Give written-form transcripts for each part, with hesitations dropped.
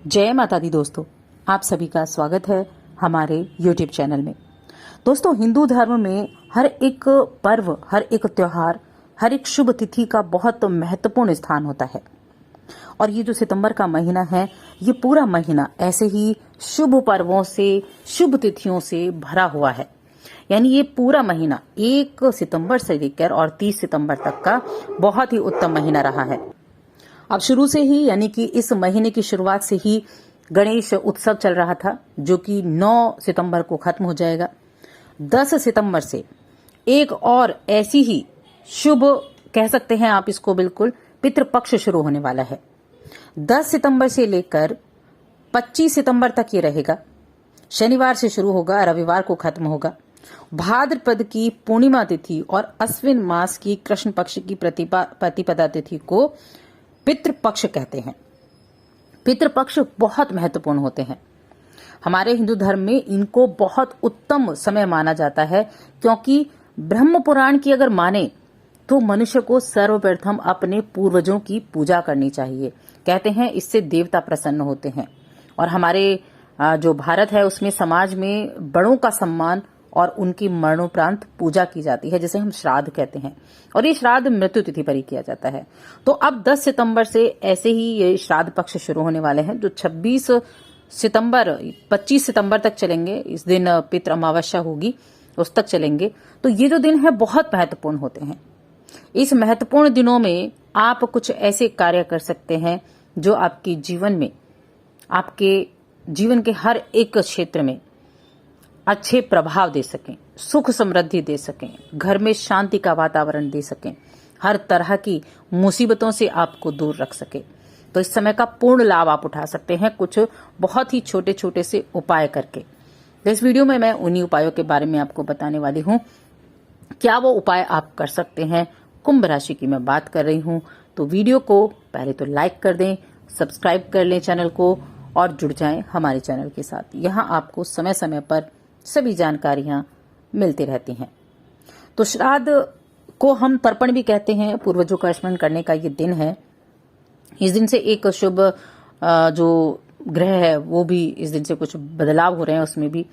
जय माता दी दोस्तों, आप सभी का स्वागत है हमारे YouTube चैनल में। दोस्तों, हिंदू धर्म में हर एक पर्व, हर एक त्योहार, हर एक शुभ तिथि का बहुत महत्वपूर्ण स्थान होता है। और ये जो सितंबर का महीना है, ये पूरा महीना ऐसे ही शुभ पर्वों से, शुभ तिथियों से भरा हुआ है। यानी ये पूरा महीना 1 सितंबर से लेकर और 30 सितंबर तक का बहुत ही उत्तम महीना रहा है। अब शुरू से ही, यानी कि इस महीने की शुरुआत से ही गणेश उत्सव चल रहा था, जो कि 9 सितंबर को खत्म हो जाएगा। 10 सितंबर से एक और ऐसी ही शुभ, कह सकते हैं आप इसको, बिल्कुल पितृपक्ष शुरू होने वाला है। 10 सितंबर से लेकर 25 सितंबर तक ये रहेगा। शनिवार से शुरू होगा, रविवार को खत्म होगा। भाद्रपद की पूर्णिमा तिथि और अश्विन मास की कृष्ण पक्ष की प्रतिपदा तिथि को पितृपक्ष कहते हैं। पितृपक्ष बहुत महत्वपूर्ण होते हैं। हमारे हिंदू धर्म में इनको बहुत उत्तम समय माना जाता है, क्योंकि ब्रह्म पुराण की अगर माने तो मनुष्य को सर्वप्रथम अपने पूर्वजों की पूजा करनी चाहिए। कहते हैं इससे देवता प्रसन्न होते हैं। और हमारे जो भारत है उसमें समाज में बड़ों का सम्मान और उनकी मरणोपरांत पूजा की जाती है, जिसे हम श्राद्ध कहते हैं। और ये श्राद्ध मृत्यु तिथि पर ही किया जाता है। तो अब 10 सितंबर से ऐसे ही ये श्राद्ध पक्ष शुरू होने वाले हैं, जो 26 सितंबर 25 सितंबर तक चलेंगे। इस दिन पितृ अमावस्या होगी, उस तक चलेंगे। तो ये जो दिन है बहुत महत्वपूर्ण होते हैं। इस महत्वपूर्ण दिनों में आप कुछ ऐसे कार्य कर सकते हैं जो आपके जीवन में, आपके जीवन के हर एक क्षेत्र में अच्छे प्रभाव दे सकें, सुख समृद्धि दे सकें, घर में शांति का वातावरण दे सकें, हर तरह की मुसीबतों से आपको दूर रख सके। तो इस समय का पूर्ण लाभ आप उठा सकते हैं कुछ बहुत ही छोटे छोटे से उपाय करके। तो इस वीडियो में मैं उन्हीं उपायों के बारे में आपको बताने वाली हूं। क्या वो उपाय आप कर सकते हैं? कुंभ राशि की मैं बात कर रही हूं। तो वीडियो को पहले तो लाइक कर दें, सब्सक्राइब कर लें चैनल को और जुड़ जाएं हमारे चैनल के साथ। यहां आपको समय समय पर सभी जानकारियां मिलती रहती हैं। तो श्राद्ध को हम तर्पण भी कहते हैं। पूर्वजों का स्मरण करने का ये दिन है। इस दिन से एक शुभ जो ग्रह है वो भी इस दिन से कुछ बदलाव हो रहे हैं। उसमें भी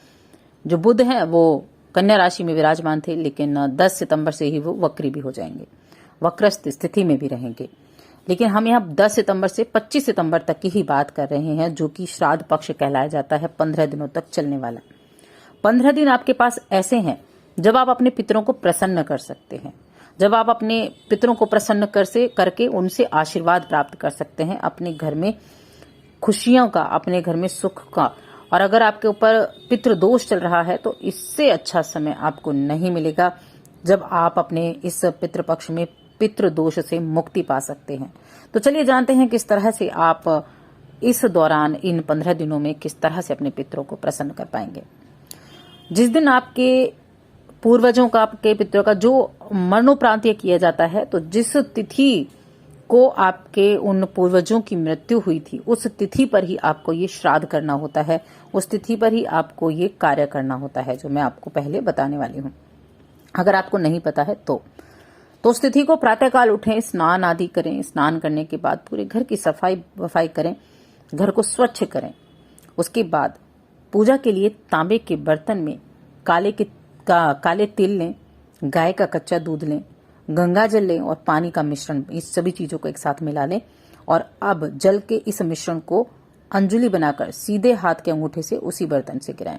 जो बुध है वो कन्या राशि में विराजमान थे, लेकिन 10 सितंबर से ही वो वक्री भी हो जाएंगे, वक्रस्थ स्थिति में भी रहेंगे। लेकिन हम यहाँ 10 सितंबर से 25 सितंबर तक की ही बात कर रहे हैं, जो कि श्राद्ध पक्ष कहलाया जाता है। 15 दिनों तक चलने वाला 15 दिन आपके पास ऐसे हैं जब आप अपने पितरों को प्रसन्न कर सकते हैं, जब आप अपने पितरों को प्रसन्न करके उनसे आशीर्वाद प्राप्त कर सकते हैं, अपने घर में खुशियों का, अपने घर में सुख का। और अगर आपके ऊपर पितृ दोष चल रहा है तो इससे अच्छा समय आपको नहीं मिलेगा, जब आप अपने इस पितृपक्ष में पितृ दोष से मुक्ति पा सकते हैं। तो चलिए जानते हैं किस तरह से आप इस दौरान, इन 15 दिनों में किस तरह से अपने पितरों को प्रसन्न कर पाएंगे। जिस दिन आपके पूर्वजों का, आपके पितरों का जो मरणोपरांत किया जाता है, तो जिस तिथि को आपके उन पूर्वजों की मृत्यु हुई थी, उस तिथि पर ही आपको ये श्राद्ध करना होता है। उस तिथि पर ही आपको ये कार्य करना होता है, जो मैं आपको पहले बताने वाली हूँ। अगर आपको नहीं पता है तो उस तिथि को प्रातःकाल उठें, स्नान आदि करें। स्नान करने के बाद पूरे घर की सफाई वफाई करें, घर को स्वच्छ करें। उसके बाद पूजा के लिए तांबे के बर्तन में काले तिल लें, गाय का कच्चा दूध लें, गंगा जल लें और पानी का मिश्रण, इस सभी चीजों को एक साथ मिला लें। और अब जल के इस मिश्रण को अंजुलि बनाकर सीधे हाथ के अंगूठे से उसी बर्तन से गिराएं।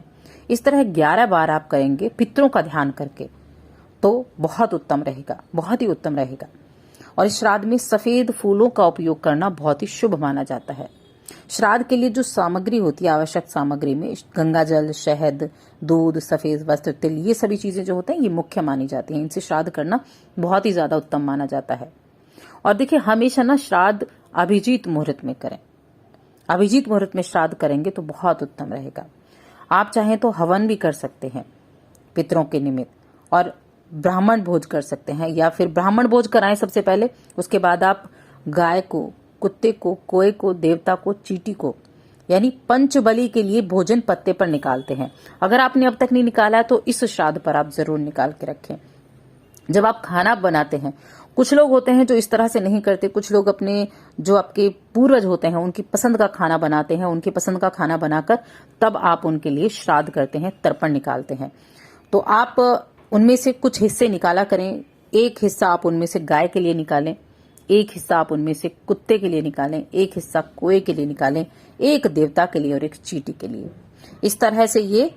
इस तरह 11 बार आप करेंगे पितरों का ध्यान करके, तो बहुत उत्तम रहेगा, बहुत ही उत्तम रहेगा। और इस श्राद्ध में सफेद फूलों का उपयोग करना बहुत ही शुभ माना जाता है। श्राद्ध के लिए जो सामग्री होती है, आवश्यक सामग्री में गंगा जल, शहद, दूध, सफेद वस्त्र, तिल, ये सभी चीजें जो होते हैं ये मुख्य मानी जाती हैं। इनसे श्राद्ध करना बहुत ही ज्यादा उत्तम माना जाता है। और देखिए, हमेशा ना श्राद्ध अभिजीत मुहूर्त में करें। अभिजीत मुहूर्त में श्राद्ध करेंगे तो बहुत उत्तम रहेगा। आप चाहें तो हवन भी कर सकते हैं पितरों के निमित्त, और ब्राह्मण भोज कर सकते हैं, या फिर ब्राह्मण भोज कराएं सबसे पहले। उसके बाद आप गाय को, कुत्ते को, कोए को, देवता को, चींटी को, यानी पंचबली के लिए भोजन पत्ते पर निकालते हैं। अगर आपने अब तक नहीं निकाला है तो इस श्राद्ध पर आप जरूर निकाल के रखें। जब आप खाना बनाते हैं, कुछ लोग होते हैं जो इस तरह से नहीं करते, कुछ लोग अपने जो आपके पूर्वज होते हैं उनकी पसंद का खाना बनाते हैं, उनकी पसंद का खाना बनाकर तब आप उनके लिए श्राद्ध करते हैं, तर्पण निकालते हैं। तो आप उनमें से कुछ हिस्से निकाला करें। एक हिस्सा आप उनमें से गाय के लिए निकालें, एक हिस्सा आप उनमें से कुत्ते के लिए निकालें, एक हिस्सा कोए के लिए निकालें, एक देवता के लिए और एक चींटी के लिए। इस तरह से ये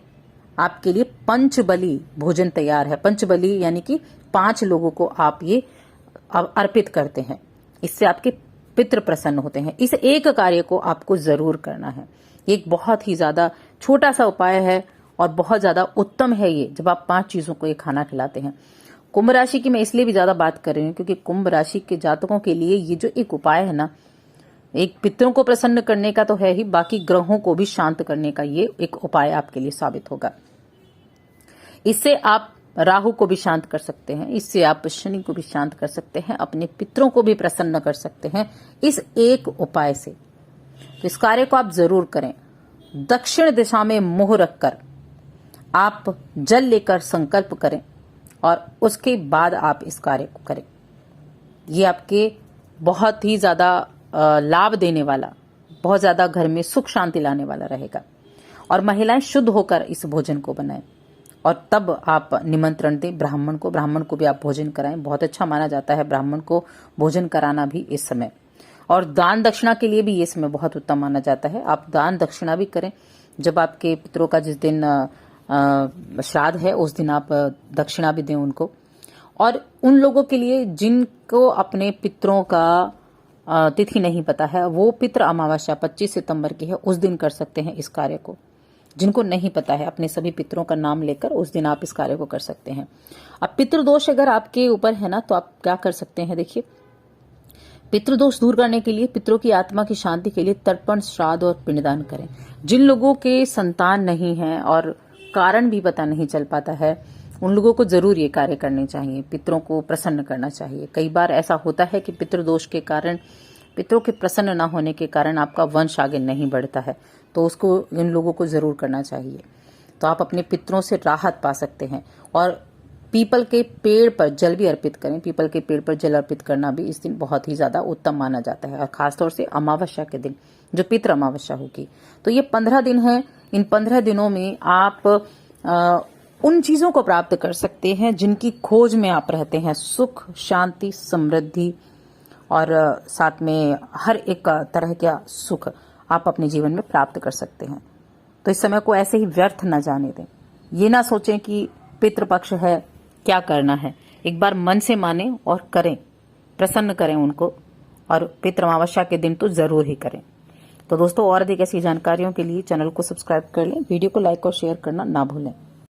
आपके लिए पंचबली भोजन तैयार है। पंचबली यानी कि 5 लोगों को आप ये अर्पित करते हैं। इससे आपके पितृ प्रसन्न होते हैं। इस एक कार्य को आपको जरूर करना है। ये एक बहुत ही ज्यादा छोटा सा उपाय है और बहुत ज्यादा उत्तम है ये, जब आप 5 चीजों को ये खाना खिलाते हैं। कुंभ राशि की मैं इसलिए भी ज्यादा बात कर रही हूँ क्योंकि कुंभ राशि के जातकों के लिए ये जो एक उपाय है ना, एक पितरों को प्रसन्न करने का तो है ही, बाकी ग्रहों को भी शांत करने का ये एक उपाय आपके लिए साबित होगा। इससे आप राहु को भी शांत कर सकते हैं, इससे आप शनि को भी शांत कर सकते हैं, अपने पितरों को भी प्रसन्न कर सकते हैं इस एक उपाय से। तो इस कार्य को आप जरूर करें। दक्षिण दिशा में मुंह रखकर आप जल लेकर संकल्प करें और उसके बाद आप इस कार्य को करें। ये आपके बहुत ही ज्यादा लाभ देने वाला, बहुत ज्यादा घर में सुख शांति लाने वाला रहेगा। और महिलाएं शुद्ध होकर इस भोजन को बनाएं और तब आप निमंत्रण दें ब्राह्मण को भी आप भोजन कराएं। बहुत अच्छा माना जाता है ब्राह्मण को भोजन कराना भी इस समय। और दान दक्षिणा के लिए भी ये समय बहुत उत्तम माना जाता है। आप दान दक्षिणा भी करें। जब आपके पितरों का जिस दिन श्राद्ध है उस दिन आप दक्षिणा भी दें उनको। और उन लोगों के लिए जिनको अपने पितरों का तिथि नहीं पता है, वो पितृ अमावस्या 25 सितंबर की है, उस दिन कर सकते हैं इस कार्य को। जिनको नहीं पता है, अपने सभी पितरों का नाम लेकर उस दिन आप इस कार्य को कर सकते हैं। अब पितृदोष अगर आपके ऊपर है ना, तो आप क्या कर सकते हैं, देखिए पितृदोष दूर करने के लिए, पितरों की आत्मा की शांति के लिए तर्पण, श्राद्ध और पिंडदान करें। जिन लोगों के संतान नहीं है और कारण भी पता नहीं चल पाता है, उन लोगों को जरूर ये कार्य करने चाहिए, पितरों को प्रसन्न करना चाहिए। कई बार ऐसा होता है कि पितृदोष के कारण, पितरों के प्रसन्न न होने के कारण आपका वंश आगे नहीं बढ़ता है, तो उसको इन लोगों को जरूर करना चाहिए। तो आप अपने पितरों से राहत पा सकते हैं। और पीपल के पेड़ पर जल भी अर्पित करें। पीपल के पेड़ पर जल अर्पित करना भी इस दिन बहुत ही ज्यादा उत्तम माना जाता है। और खासतौर से अमावस्या के दिन, जो पितृ अमावस्या होगी, तो ये 15 दिन है। इन 15 दिनों में आप उन चीजों को प्राप्त कर सकते हैं जिनकी खोज में आप रहते हैं। सुख, शांति, समृद्धि और साथ में हर एक तरह का सुख आप अपने जीवन में प्राप्त कर सकते हैं। तो इस समय को ऐसे ही व्यर्थ न जाने दें। ये ना सोचें कि पितृपक्ष है, क्या करना है। एक बार मन से माने और करें, प्रसन्न करें उनको। और पितृ अमावस्या के दिन तो जरूर ही करें। तो दोस्तों, और अधिक ऐसी जानकारियों के लिए चैनल को सब्सक्राइब कर लें, वीडियो को लाइक और शेयर करना ना भूलें।